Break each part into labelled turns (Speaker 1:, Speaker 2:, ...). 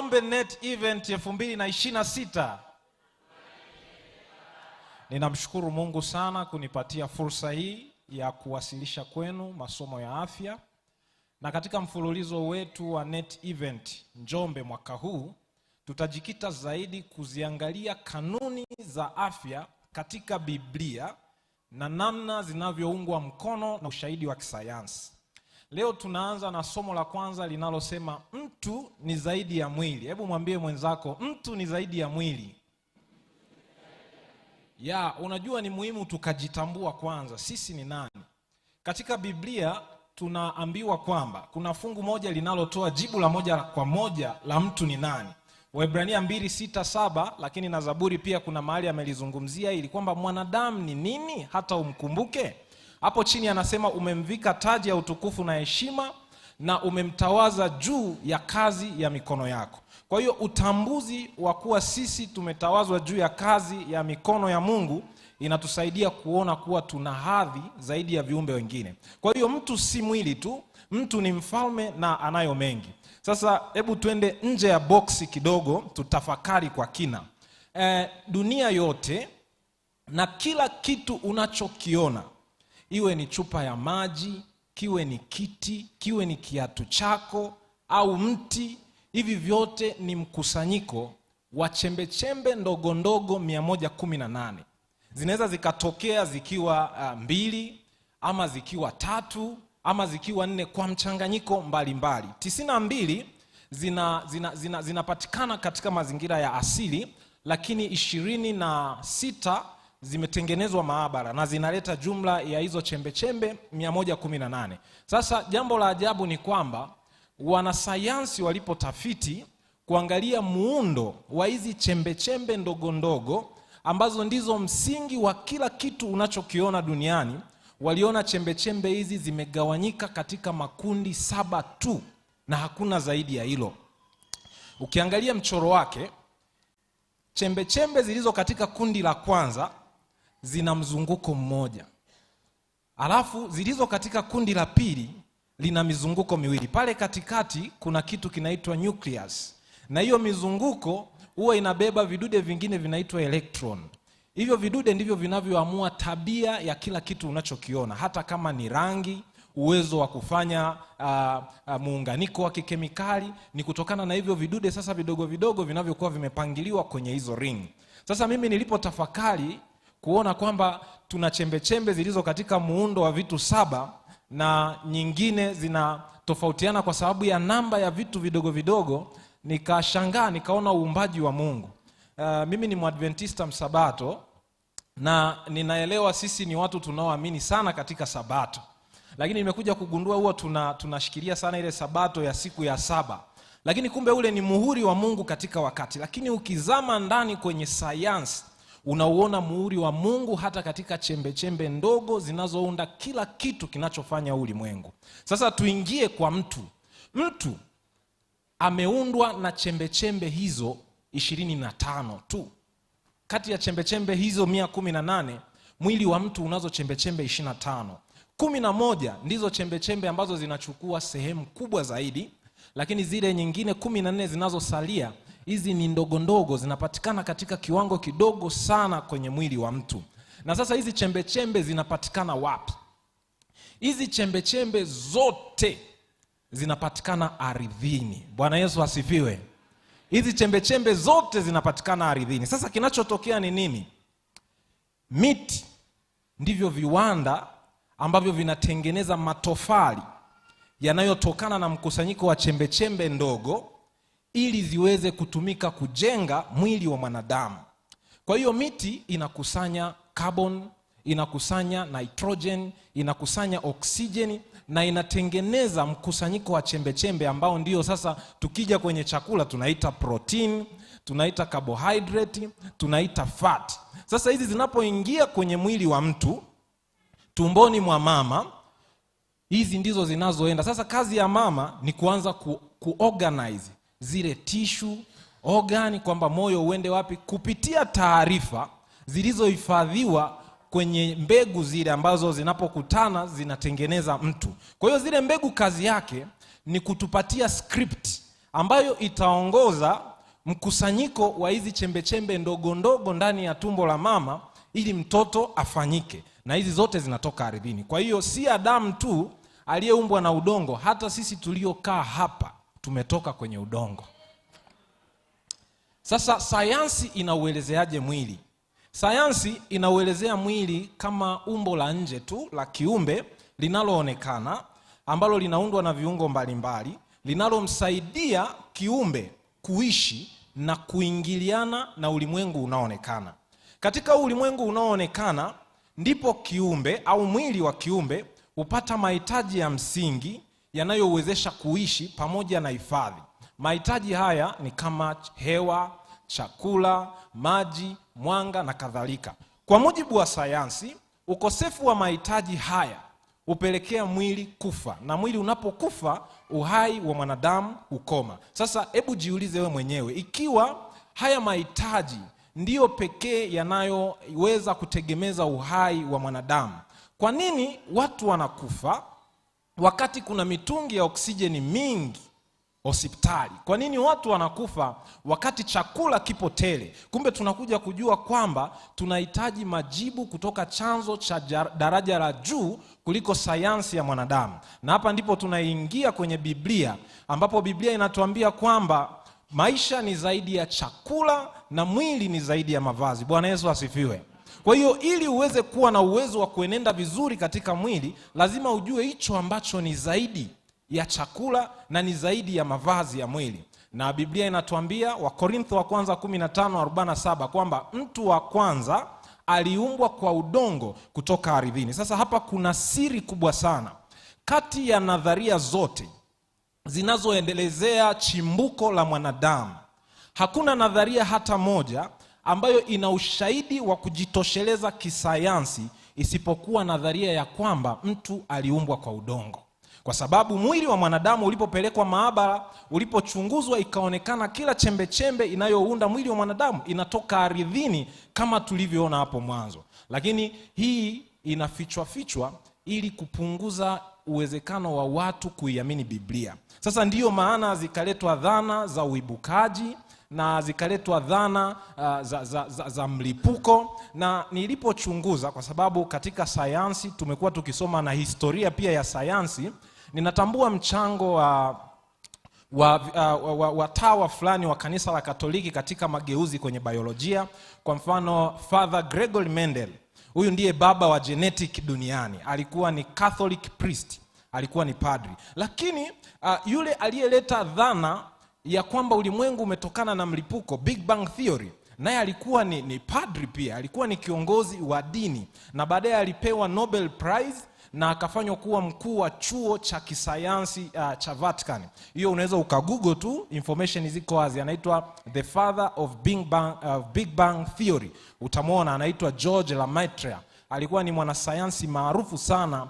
Speaker 1: Njombe Net Event 2026. Ninamshukuru Mungu sana kunipatia fursa hii ya kuwasilisha kwenu masomo ya afya. Na katika mfululizo wetu wa Net Event Njombe mwaka huu, tutajikita zaidi kuziangalia kanuni za afya katika Biblia na namna zinavyoungwa mkono na ushahidi wa kisayansi. Leo tunaanza na somo la kwanza linalosema mtu ni zaidi ya mwili. Hebu mwambie mwenzako, mtu ni zaidi ya mwili. Unajua ni muhimu tukajitambua kwanza sisi ni nani. Katika Biblia tunaambiwa kwamba kuna fungu moja linalotoa jibu la moja kwa moja la mtu ni nani. Waebrania 2:6-7, lakini na Zaburi pia kuna mahali amelizungumzia ili kwamba mwanadamu ni nini hata umkumbuke. Hapo chini anasema umemvika taji ya utukufu na heshima na umemtawaza juu ya kazi ya mikono yako. Kwa hiyo utambuzi wa kuwa sisi tumetawazwa juu ya kazi ya mikono ya Mungu inatusaidia kuona kuwa tuna hadhi zaidi ya viumbe wengine. Kwa hiyo mtu si mwili tu, mtu ni mfalme na anayo mengi. Sasa hebu twende nje ya boksi kidogo, tutafakari kwa kina. Dunia yote na kila kitu unachokiona, iwe ni chupa ya maji, kiwe ni kiti, kiwe ni kiatu chako au mti, hivi vyote ni mkusanyiko wa chembechembe ndogo ndogo 118. Zinaweza zikatokea zikiwa 2 ama zikiwa 3 ama zikiwa 4 kwa mchanganyiko mbalimbali. 92 zinapatikana katika mazingira ya asili, lakini 26 zimetengenezwa maabara na zinaleta jumla ya hizo chembechembe 118. Sasa jambo la ajabu ni kwamba wanasayansi walipotafiti kuangalia muundo wa hizi chembechembe ndogo ndogo ambazo ndizo msingi wa kila kitu unachokiona duniani, waliona chembechembe hizi zimegawanyika katika makundi 7 tu na hakuna zaidi ya hilo. Ukiangalia mchoro wake, chembechembe zilizo katika kundi la kwanza zina mzunguko mmoja. Alafu zilizo katika kundi la pili lina mizunguko miwili. Pale katikati kuna kitu kinaitwa nucleus. Na hiyo mizunguko huwa inabeba vidude vingine vinaitwa electron. Hivyo vidude ndivyo vinavyoamua tabia ya kila kitu unachokiona, hata kama ni rangi, uwezo wa kufanya muunganiko wa kikemikali, ni kutokana na hivyo vidude sasa vidogo vidogo vinavyokuwa vimepangiliwa kwenye hizo ring. Sasa mimi nilipotafakari kuona kwamba tuna chembechembe zilizo katika muundo wa vitu 7 na nyingine zinatofautiana kwa sababu ya namba ya vitu vidogo vidogo, nikashangaa, nikaona uumbaji wa Mungu. Mimi ni Mwadventista msabato na ninaelewa sisi ni watu tunaoamini sana katika sabato. Lakini nimekuja kugundua huwa tunashikilia sana ile sabato ya siku ya 7. Lakini kumbe ule ni muhuri wa Mungu katika wakati. Lakini ukizama ndani kwenye sayansi, unauona muhuri wa Mungu hata katika chembechembe ndogo zinazounda kila kitu kinachofanya ulimwengu. Sasa tuingie kwa mtu. Mtu ameundwa na chembechembe hizo 25 tu. Kati ya chembechembe hizo 118, mwili wa mtu unazo chembechembe 25. 11 ndizo chembechembe ambazo zinachukua sehemu kubwa zaidi, lakini zile nyingine 14 zinazosalia, hizi ni ndogo ndogo, zinapatikana katika kiwango kidogo sana kwenye mwili wa mtu. Na sasa hizi chembechembe zinapatikana wapi? Hizi chembechembe zote zinapatikana ardhini. Bwana Yesu asifiwe. Hizi chembechembe zote zinapatikana ardhini. Sasa kinachotokea ni nini? Miti ndivyo viwanda ambavyo vinatengeneza matofali yanayotokana na mkusanyiko wa chembechembe ndogo ili ziweze kutumika kujenga mwili wa mwanadamu. Kwa hiyo miti inakusanya carbon, inakusanya nitrogen, inakusanya oxygen na inatengeneza mkusanyiko wa chembechembe ambao ndio sasa tukija kwenye chakula tunaita protein, tunaita carbohydrate, tunaita fat. Sasa hizi zinapoingia kwenye mwili wa mtu tumboni mwa mama, hizi ndizo zinazoenda. Sasa kazi ya mama ni kuanza kuorganize zile tissue, organ, kwamba moyo uende wapi, kupitia taarifa zilizohifadhiwa kwenye mbegu zile ambazo zinapokutana zinatengeneza mtu. Kwa hiyo zile mbegu kazi yake ni kutupatia script ambayo itaongoza mkusanyiko wa hizi chembechembe ndogo ndogo ndani ya tumbo la mama ili mtoto afanyike, na hizi zote zinatoka ardhini. Kwa hiyo si Adamu tu aliyeumbwa na udongo, hata sisi tuliokaa hapa tumetoka kwenye udongo. Sasa sayansi inauelezeaje mwili? Sayansi inauelezea mwili kama umbo la nje tu la kiumbe linaloonekana, ambalo linaundwa na viungo mbalimbali, linalomsaidia kiumbe kuishi na kuingiliana na ulimwengu unaoonekana. Katika ulimwengu unaoonekana ndipo kiumbe au mwili wa kiumbe hupata mahitaji ya msingi yanayowezesha kuishi pamoja na hifadhi. Mahitaji haya ni kama hewa, chakula, maji, mwanga na kadhalika. Kwa mujibu wa sayansi, ukosefu wa mahitaji haya hupelekea mwili kufa, na mwili unapokufa uhai wa mwanadamu hukoma. Sasa hebu jiulize wewe mwenyewe, ikiwa haya mahitaji ndiyo pekee yanayoweza kutegemeza uhai wa mwanadamu, kwa nini watu wanakufa wakati kuna mitungi ya oksijeni mingi hospitali? Kwa nini watu wanakufa wakati chakula kipo tele? Kumbe tunakuja kujua kwamba tunahitaji majibu kutoka chanzo cha daraja la juu kuliko sayansi ya mwanadamu. Na hapa ndipo tunaingia kwenye Biblia, ambapo Biblia inatuambia kwamba maisha ni zaidi ya chakula na mwili ni zaidi ya mavazi. Bwana Yesu asifiwe. Kwa hiyo ili uweze kuwa na uwezo wa kuenenda vizuri katika mwili, lazima ujue hicho ambacho ni zaidi ya chakula na ni zaidi ya mavazi ya mwili. Na Biblia inatuambia Wakorintho wa kwanza 15:47 kwamba mtu wa kwanza aliumbwa kwa udongo kutoka ardhini. Sasa hapa kuna siri kubwa sana. Kati ya nadharia zote zinazoendelezea chimbuko la mwanadamu, hakuna nadharia hata moja ambayo ina ushahidi wa kujitosheleza kisayansi isipokuwa nadharia ya kwamba mtu aliumbwa kwa udongo. Kwa sababu mwili wa mwanadamu ulipopelekwa maabara, ulipochunguzwa, ikaonekana kila chembe chembe inayounda mwili wa mwanadamu inatoka ardhini kama tulivyoona hapo mwanzo. Lakini hii inafichwa ili kupunguza uwezekano wa watu kuiamini Biblia. Sasa ndiyo maana zikaletwa dhana za uibukaji na zikaletwa dhana za mlipuko. Na nilipochunguza, kwa sababu katika sayansi tumekuwa tukisoma na historia pia ya sayansi, ninatambua mchango wa tawa fulani wa kanisa la Katoliki katika mageuzi kwenye biolojia. Kwa mfano, Father Gregory Mendel, huyu ndiye baba wa genetic duniani. Alikuwa ni Catholic priest, alikuwa ni padri. Lakini yule aliyeleta dhana ya kwamba ulimwengu umetokana na mlipuko, Big Bang Theory, naye alikuwa ni padri pia, alikuwa ni kiongozi wa dini, na baadaye alipewa Nobel Prize na akafanywa kuwa mkuu wa chuo cha kisayansi cha Vatican. Hiyo unaweza ukagoogle tu, information ziko wazi. Anaitwa the father of Big Bang Theory. Utamwona anaitwa George Lemaitre. Alikuwa ni mwanasayansi maarufu sana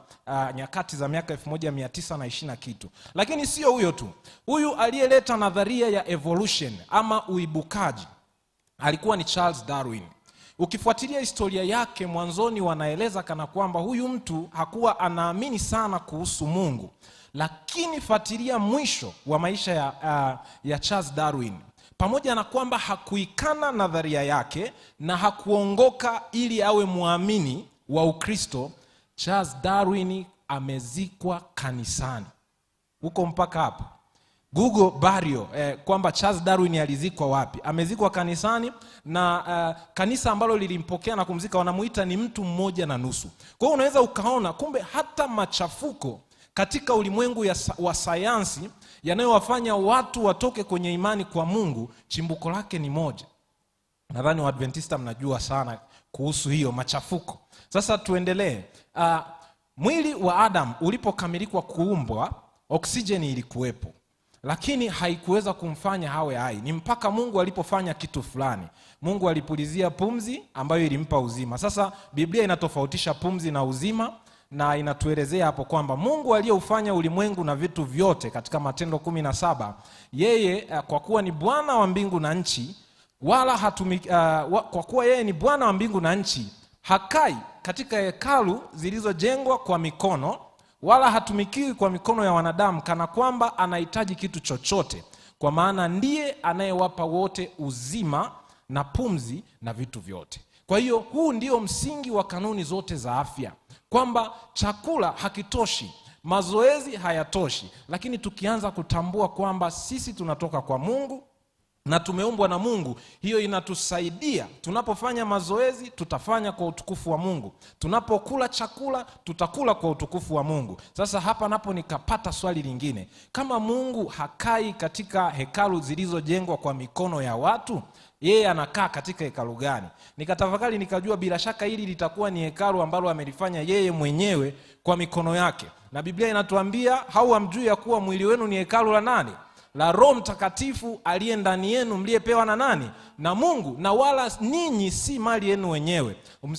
Speaker 1: nyakati za miaka 1920 na kitu. Lakini sio huyo tu. Huyu aliyeleta nadharia ya evolution ama uibukaji alikuwa ni Charles Darwin. Ukifuatilia historia yake, mwanzoni wanaeleza kana kwamba huyu mtu hakuwa anaamini sana kuhusu Mungu. Lakini fuatilia mwisho wa maisha ya Charles Darwin, pamoja na kwamba hakuikana nadharia yake na hakuongoka ili awe muamini wa Ukristo, Charles Darwin amezikwa kanisani. Huko mpaka hapa Google burial kwamba Charles Darwin alizikwa wapi. Amezikwa kanisani, na kanisa ambalo lilimpokea na kumzika wanamuita ni 1.5 mtu. Kwa hiyo unaweza ukaona kumbe hata machafuko katika ulimwengu wa sayansi yanayowafanya watu watoke kwenye imani kwa Mungu, chimbuko lake ni moja. Nadhani Waadventista mnajua sana kuhusu hiyo machafuko. Sasa tuendelee. Mwili wa Adam ulipokamilika kuumbwa, oksijeni ilikuwepo, lakini haikuweza kumfanya hawe hai. Ni mpaka Mungu alipofanya kitu fulani. Mungu alipulizia pumzi ambayo ilimpa uzima. Sasa Biblia inatofautisha pumzi na uzima, na inatuelezea hapo kwamba Mungu aliyeufanya ulimwengu na vitu vyote katika Matendo 17, yeye kwa kuwa ni Bwana wa mbingu na nchi, kwa kuwa yeye ni Bwana wa mbingu na nchi, hakai katika hekalu zilizojengwa kwa mikono, wala hatumikiwi kwa mikono ya wanadamu kana kwamba anahitaji kitu chochote, kwa maana ndiye anayewapa wote uzima na pumzi na vitu vyote. Kwa hiyo huu ndio msingi wa kanuni zote za afya, kwamba chakula hakitoshi, mazoezi hayatoshi, lakini tukianza kutambua kwamba sisi tunatoka kwa Mungu na tumeumbwa na Mungu, hiyo inatusaidia. Tunapofanya mazoezi tutafanya kwa utukufu wa Mungu, tunapokula chakula tutakula kwa utukufu wa Mungu. Sasa hapa napo nikapata swali lingine, kama Mungu hakai katika hekalu zilizojengwa kwa mikono ya watu, yeye anakaa katika hekalu gani? Nikatafakari nikajua bila shaka hili litakuwa ni hekalu ambalo amelifanya yeye mwenyewe kwa mikono yake, na Biblia inatuambia hamjui ya kuwa mwili wenu ni hekalu la nani? La Roho Mtakatifu aliye ndani yenu, mliyepewa na nani? Na Mungu, na wala ninyi si mali yenu wenyewe.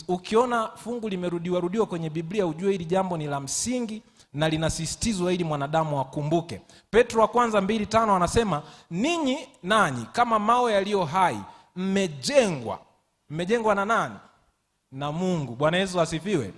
Speaker 1: Ukiona fungu limerudiwa kwenye Biblia, ujue hili jambo ni la msingi na linasisitizwa ili mwanadamu akumbuke. Petro wa kwanza 2:5 anasema, ninyi nanyi kama mawe yaliyo hai mmejengwa na nani? Na Mungu. Bwana Yesu asifiwe.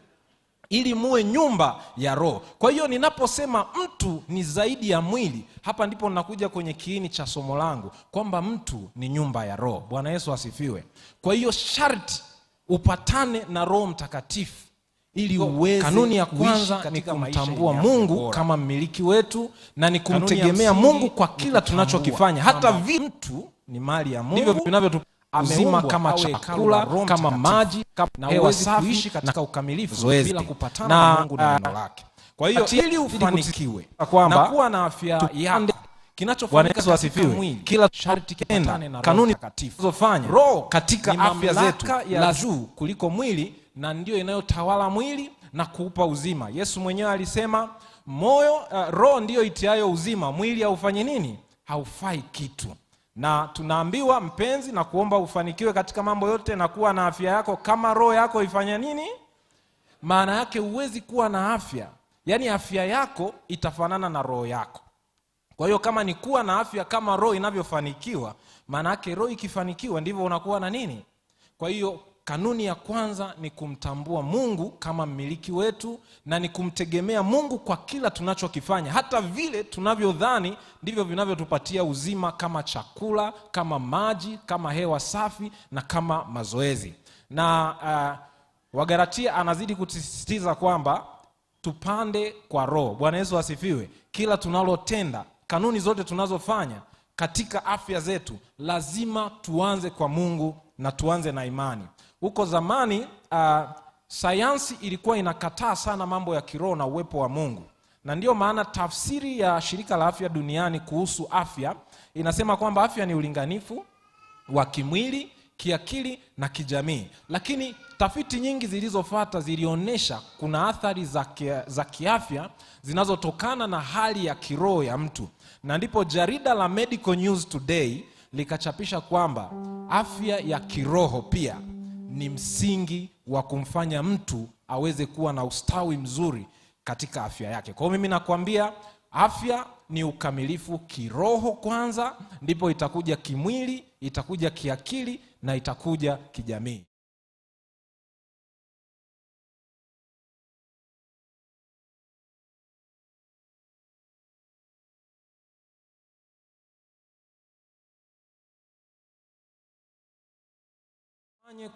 Speaker 1: Ili muwe nyumba ya Roho. Kwa hiyo ninaposema mtu ni zaidi ya mwili, hapa ndipo ninakuja kwenye kiini cha somo langu, kwamba mtu ni nyumba ya Roho. Bwana Yesu asifiwe. Kwa hiyo sharti upatane na Roho Mtakatifu ili uweze. Kanuni ya kwanza ni kumtambua Mungu kama mmiliki wetu na ni kumtegemea Mungu kwa kila tunachokifanya. Hata mtu ni mali ya Mungu, ndivyo vinavyotu uzima kama chakula, kama maji, na hewa safi katika ukamilifu bila kupatana na Mungu na neno lake. Kwa hiyo ili ufanikiwe na kuwa na afya yako, kinachofanyika katika mwili, kila sharti kipatane na kanuni tunazofanya. Roho katika afya zetu la juu kuliko mwili, na ndio inayotawala mwili na kuupa uzima. Yesu mwenyewe alisema roho ndio itiayo uzima, mwili haufanye nini? Haufai kitu. Na tunaambiwa mpenzi, na kuomba ufanikiwe katika mambo yote na kuwa na afya yako kama roho yako ifanya nini? Maana yake huwezi kuwa na afya, yaani afya yako itafanana na roho yako. Kwa hiyo kama ni kuwa na afya kama roho inavyofanikiwa, maana yake roho ikifanikiwa ndivyo unakuwa na nini? Kwa hiyo kanuni ya kwanza ni kumtambua Mungu kama mmiliki wetu na ni kumtegemea Mungu kwa kila tunachokifanya. Hata vile tunavyodhani ndivyo vinavyotupatia uzima, kama chakula, kama maji, kama hewa safi na kama mazoezi. Na Wagalatia anazidi kutisisitiza kwamba tupande kwa Roho. Bwana Yesu asifiwe. Kila tunalotenda, kanuni zote tunazofanya katika afya zetu, lazima tuanze kwa Mungu na tuanze na imani. Huko zamani sayansi ilikuwa inakataa sana mambo ya kiroho na uwepo wa Mungu, na ndio maana tafsiri ya Shirika la Afya Duniani kuhusu afya inasema kwamba afya ni ulinganifu wa kimwili, kiakili na kijamii. Lakini tafiti nyingi zilizofuata zilionyesha kuna athari za kiafya zinazotokana na hali ya kiroho ya mtu, na ndipo jarida la Medical News Today likachapisha kwamba afya ya kiroho pia ni msingi wa kumfanya mtu aweze kuwa na ustawi mzuri katika afya yake. Kwa hiyo mimi nakwambia afya ni ukamilifu kiroho kwanza, ndipo itakuja kimwili, itakuja kiakili na itakuja kijamii.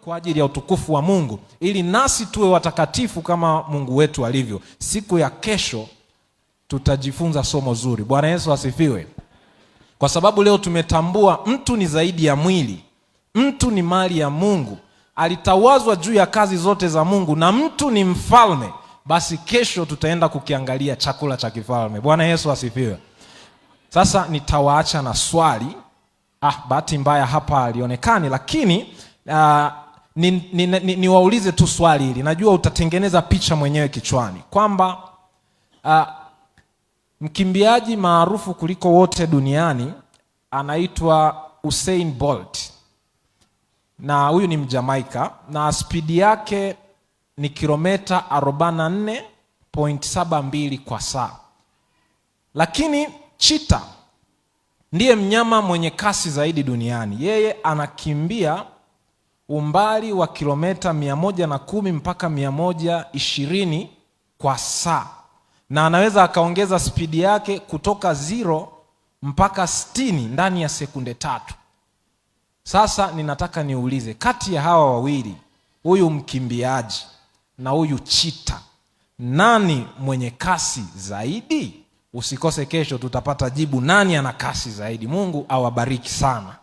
Speaker 1: Kwa ajili ya utukufu wa Mungu, ili nasi tuwe watakatifu kama Mungu wetu alivyo. Siku ya kesho tutajifunza somo zuri. Bwana Yesu asifiwe. Kwa sababu leo tumetambua mtu ni zaidi ya mwili, mtu ni mali ya Mungu, alitawazwa juu ya kazi zote za Mungu, na mtu ni mfalme. Basi kesho tutaenda kukiangalia chakula cha kifalme. Bwana Yesu asifiwe. Sasa nitawaacha na swali. Bahati mbaya hapa alionekani, lakini niwaulize tu swali hili. Najua utatengeneza picha mwenyewe kichwani kwamba mkimbiaji maarufu kuliko wote duniani anaitwa Usain Bolt, na huyu ni Mjamaika, na spidi yake ni kilomita 44.72 kwa saa. Lakini cheetah ndiye mnyama mwenye kasi zaidi duniani. Yeye anakimbia umbali wa kilomita 110 mpaka 120 kwa saa, na anaweza akaongeza spidi yake kutoka 0 mpaka 60 ndani ya sekunde 3. Sasa ninataka niulize, kati ya hawa wawili, huyu mkimbiaji na huyu chita, nani mwenye kasi zaidi? Usikose kesho, tutapata jibu nani ana kasi zaidi. Mungu awabariki sana.